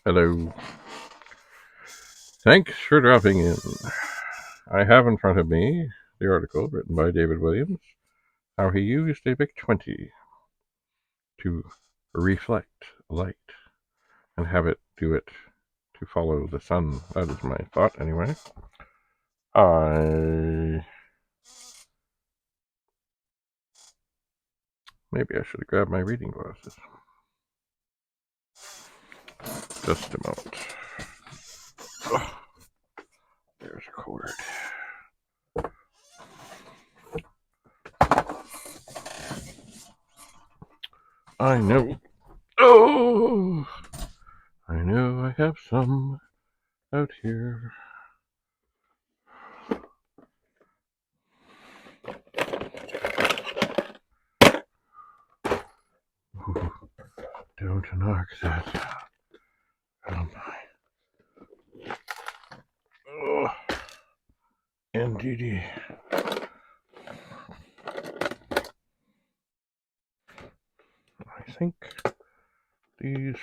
Hello. Thanks for dropping in. I have in front of me the article written by David Williams, how he used a Vic-20 to reflect light and have it do it to follow the sun. That is my thought, anyway. Maybe I should have grabbed my reading glasses. Just a moment. Oh, there's a cord. I know. Oh! I know I have some out here. Ooh, don't knock that. Oh my. Oh, NDD. I think these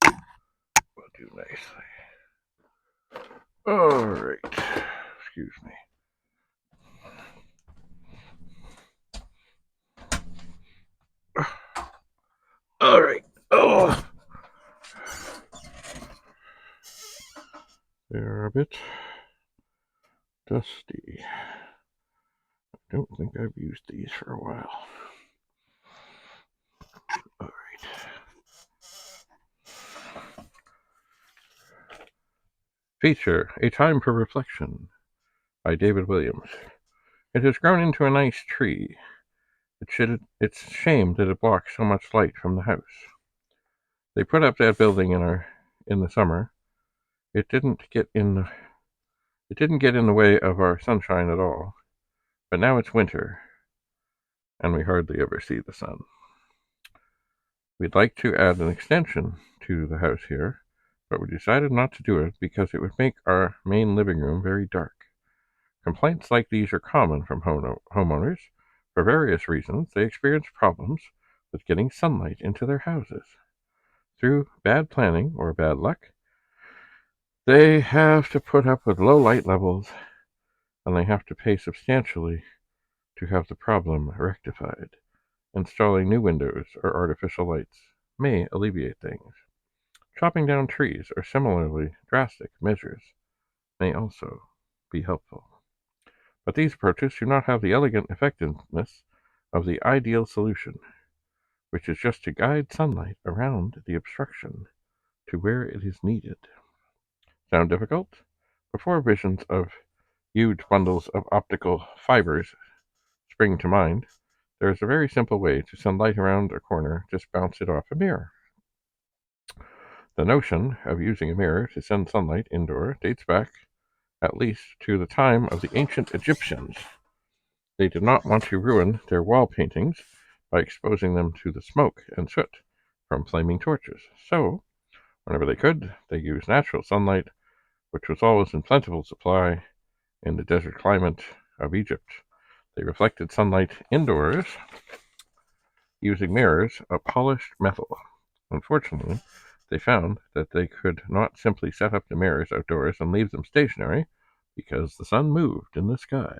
will do nicely. Alright. Excuse me. Alright. Oh! They're a bit dusty. I don't think I've used these for a while. Alright. Feature, A Time for Reflection by David Williams. It has grown into a nice tree. It's a shame that it blocks so much light from the house. They put up that building in the summer. It didn't get in the way of our sunshine at all. But now it's winter, and we hardly ever see the sun. We'd like to add an extension to the house here, but we decided not to do it because it would make our main living room very dark. Complaints like these are common from homeowners. For various reasons, they experience problems with getting sunlight into their houses. Through bad planning or bad luck, they have to put up with low light levels, and they have to pay substantially to have the problem rectified. Installing new windows or artificial lights may alleviate things. Chopping down trees or similarly drastic measures may also be helpful. But these approaches do not have the elegant effectiveness of the ideal solution, which is just to guide sunlight around the obstruction to where it is needed. Sound difficult? Before visions of huge bundles of optical fibers spring to mind, there is a very simple way to send light around a corner. Just bounce it off a mirror. The notion of using a mirror to send sunlight indoor dates back at least to the time of the ancient Egyptians. They did not want to ruin their wall paintings by exposing them to the smoke and soot from flaming torches. So, whenever they could, they used natural sunlight, which was always in plentiful supply in the desert climate of Egypt. They reflected sunlight indoors using mirrors of polished metal. Unfortunately, they found that they could not simply set up the mirrors outdoors and leave them stationary because the sun moved in the sky.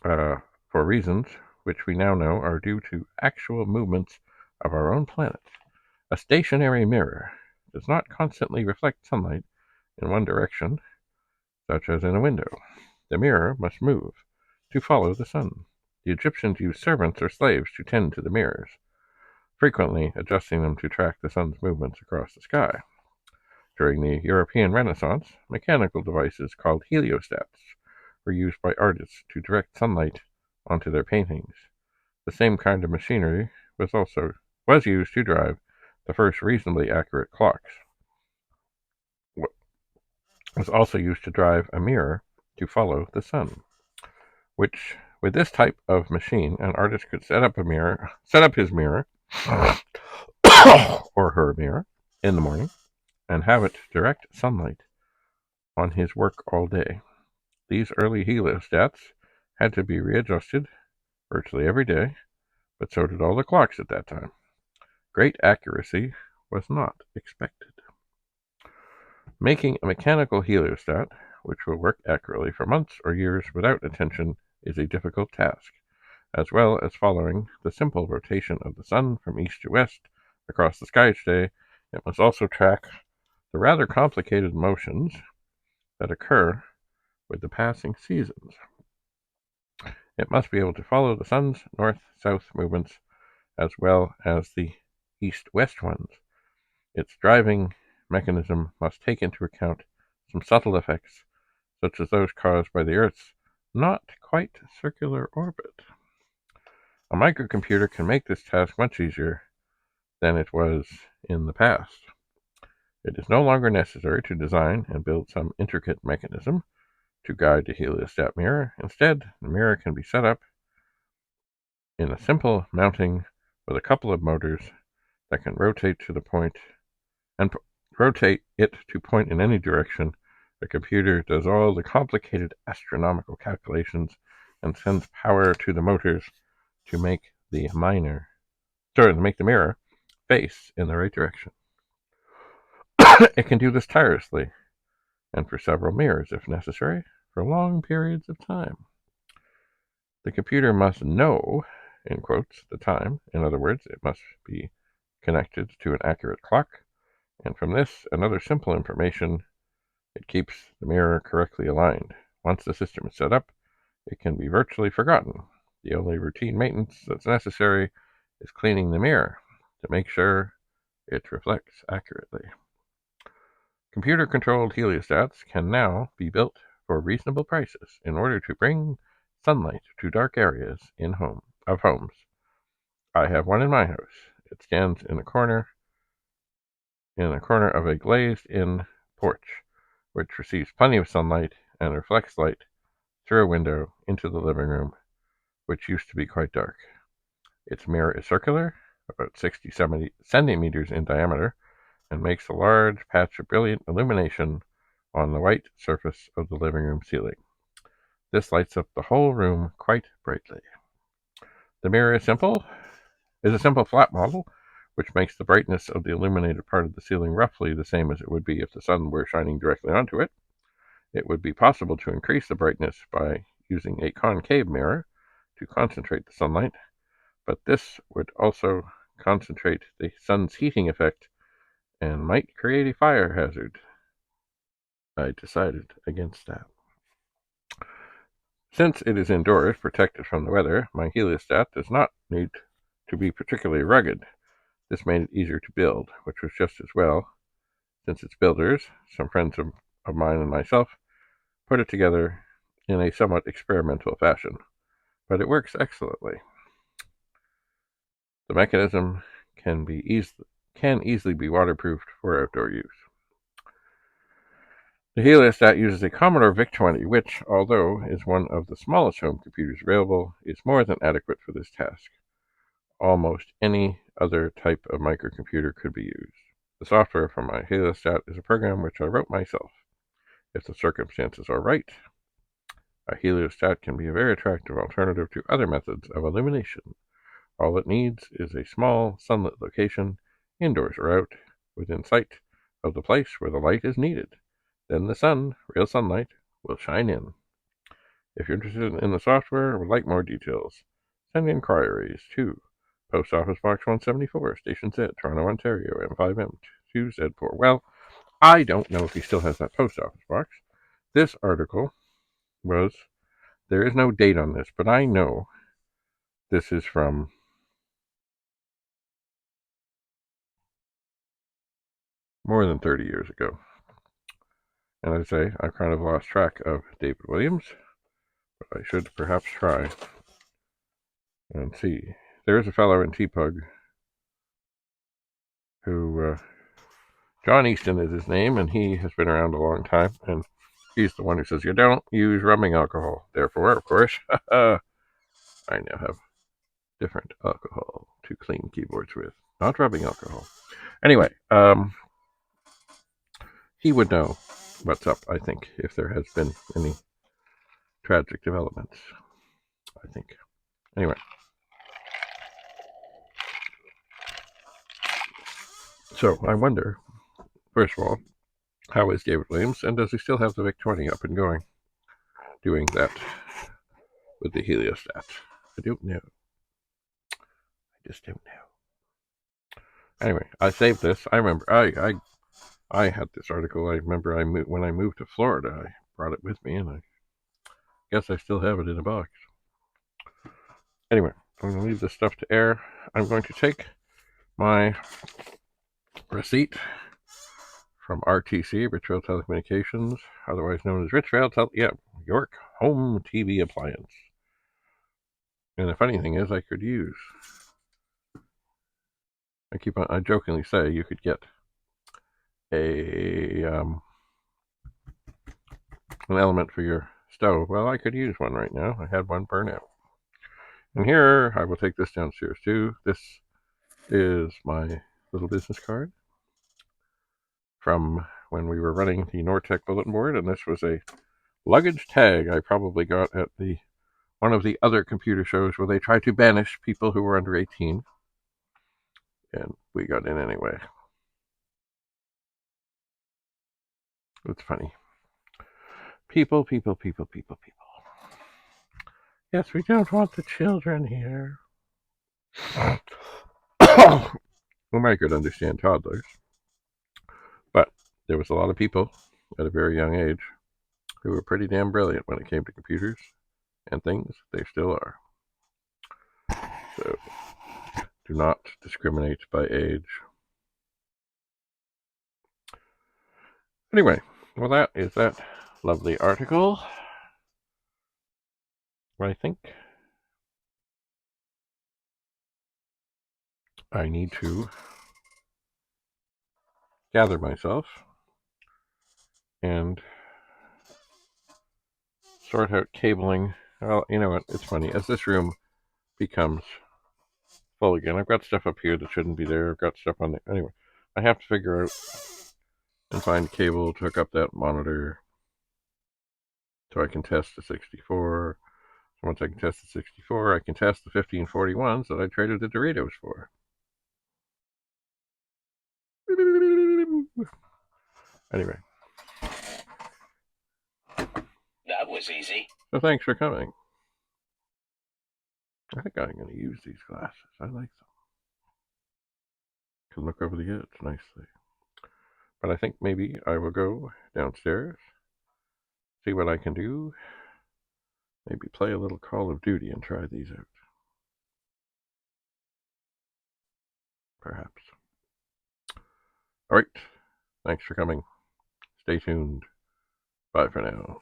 For reasons which we now know are due to actual movements of our own planet. A stationary mirror does not constantly reflect sunlight in one direction, such as in a window. The mirror must move to follow the sun. The Egyptians used servants or slaves to tend to the mirrors, frequently adjusting them to track the sun's movements across the sky. During the European Renaissance, mechanical devices called heliostats were used by artists to direct sunlight onto their paintings. The same kind of machinery was used to drive the first reasonably accurate clocks. It was also used to drive a mirror to follow the sun, which with this type of machine, an artist could set up his mirror or her mirror in the morning and have it direct sunlight on his work all day. These early heliostats had to be readjusted virtually every day, but so did all the clocks at that time. great accuracy was not expected. Making a mechanical heliostat, which will work accurately for months or years without attention, is a difficult task, as well as following the simple rotation of the sun from east to west across the sky each day. It must also track the rather complicated motions that occur with the passing seasons. It must be able to follow the sun's north-south movements as well as the east-west ones. Its driving mechanism must take into account some subtle effects, such as those caused by the Earth's not quite circular orbit. A microcomputer can make this task much easier than it was in the past. It is no longer necessary to design and build some intricate mechanism to guide the heliostat mirror. Instead, the mirror can be set up in a simple mounting with a couple of motors that can rotate to the point and rotate it to point in any direction. The computer does all the complicated astronomical calculations and sends power to the motors to make the mirror face in the right direction. It can do this tirelessly and for several mirrors if necessary for long periods of time. The computer must know, in quotes, the time. In other words, it must be connected to an accurate clock, and from this and other simple information, it keeps the mirror correctly aligned. Once the system is set up, it can be virtually forgotten. The only routine maintenance that's necessary is cleaning the mirror to make sure it reflects accurately. Computer-controlled heliostats can now be built for reasonable prices in order to bring sunlight to dark areas of homes. I have one in my house. It stands in a corner of a glazed-in porch, which receives plenty of sunlight and reflects light through a window into the living room, which used to be quite dark. Its mirror is circular, about 60-70 centimeters in diameter, and makes a large patch of brilliant illumination on the white surface of the living room ceiling. This lights up the whole room quite brightly. The mirror is a simple flat model, which makes the brightness of the illuminated part of the ceiling roughly the same as it would be if the sun were shining directly onto it. It would be possible to increase the brightness by using a concave mirror to concentrate the sunlight, but this would also concentrate the sun's heating effect and might create a fire hazard. I decided against that. Since it is indoors, protected from the weather, my heliostat does not need to be particularly rugged. This made it easier to build, which was just as well, since its builders, some friends of mine and myself, put it together in a somewhat experimental fashion. But it works excellently. The mechanism can easily be waterproofed for outdoor use. The heliostat uses a Commodore Vic-20, which, although is one of the smallest home computers available, is more than adequate for this task. Almost any other type of microcomputer could be used. The software for my heliostat is a program which I wrote myself. If the circumstances are right, a heliostat can be a very attractive alternative to other methods of illumination. All it needs is a small sunlit location, indoors or out, within sight of the place where the light is needed. Then the sun, real sunlight, will shine in. If you're interested in the software or would like more details, send inquiries to Post Office Box 174, Station Z, Toronto, Ontario, M5M2Z4. Well, I don't know if he still has that post office box. This article there is no date on this, but I know this is from more than 30 years ago. And I say, I've kind of lost track of David Williams, but I should perhaps try and see. There's a fellow in T-Pug who, John Easton is his name, and he has been around a long time, and he's the one who says, you don't use rubbing alcohol. Therefore, of course, I now have different alcohol to clean keyboards with, not rubbing alcohol. Anyway, he would know what's up, I think, if there has been any tragic developments, I think. Anyway. So I wonder, first of all, how is David Williams, and does he still have the Vic-20 up and going, doing that with the heliostat? I don't know. I just don't know. Anyway, I saved this. I remember I had this article. I remember when I moved to Florida, I brought it with me, and I guess I still have it in a box. Anyway, I'm going to leave this stuff to air. I'm going to take my receipt from RTC, Richfield Telecommunications, otherwise known as Richfield York Home TV Appliance. And the funny thing is, I could use. I jokingly say you could get an element for your stove. Well, I could use one right now. I had one burn out. And here, I will take this downstairs too. This is my little business card from when we were running the Nortec bulletin board, and this was a luggage tag I probably got at one of the other computer shows where they tried to banish people who were under 18, and we got in anyway. It's funny. People. Yes, we don't want the children here. Well, I could understand toddlers, but there was a lot of people at a very young age who were pretty damn brilliant when it came to computers and things. They still are. So do not discriminate by age. Anyway, well, that is that lovely article. I think I need to gather myself and sort out cabling. Well, you know what? It's funny. As this room becomes full again, I've got stuff up here that shouldn't be there. I've got stuff on the... Anyway, I have to figure out and find a cable to hook up that monitor so I can test the 64. Once I can test the 64, I can test the 1541s that I traded the Doritos for. Anyway. That was easy. So thanks for coming. I think I'm going to use these glasses. I like them. Can look over the edge nicely. But I think maybe I will go downstairs, see what I can do, maybe play a little Call of Duty and try these out. Perhaps. All right. Thanks for coming. Stay tuned. Bye for now.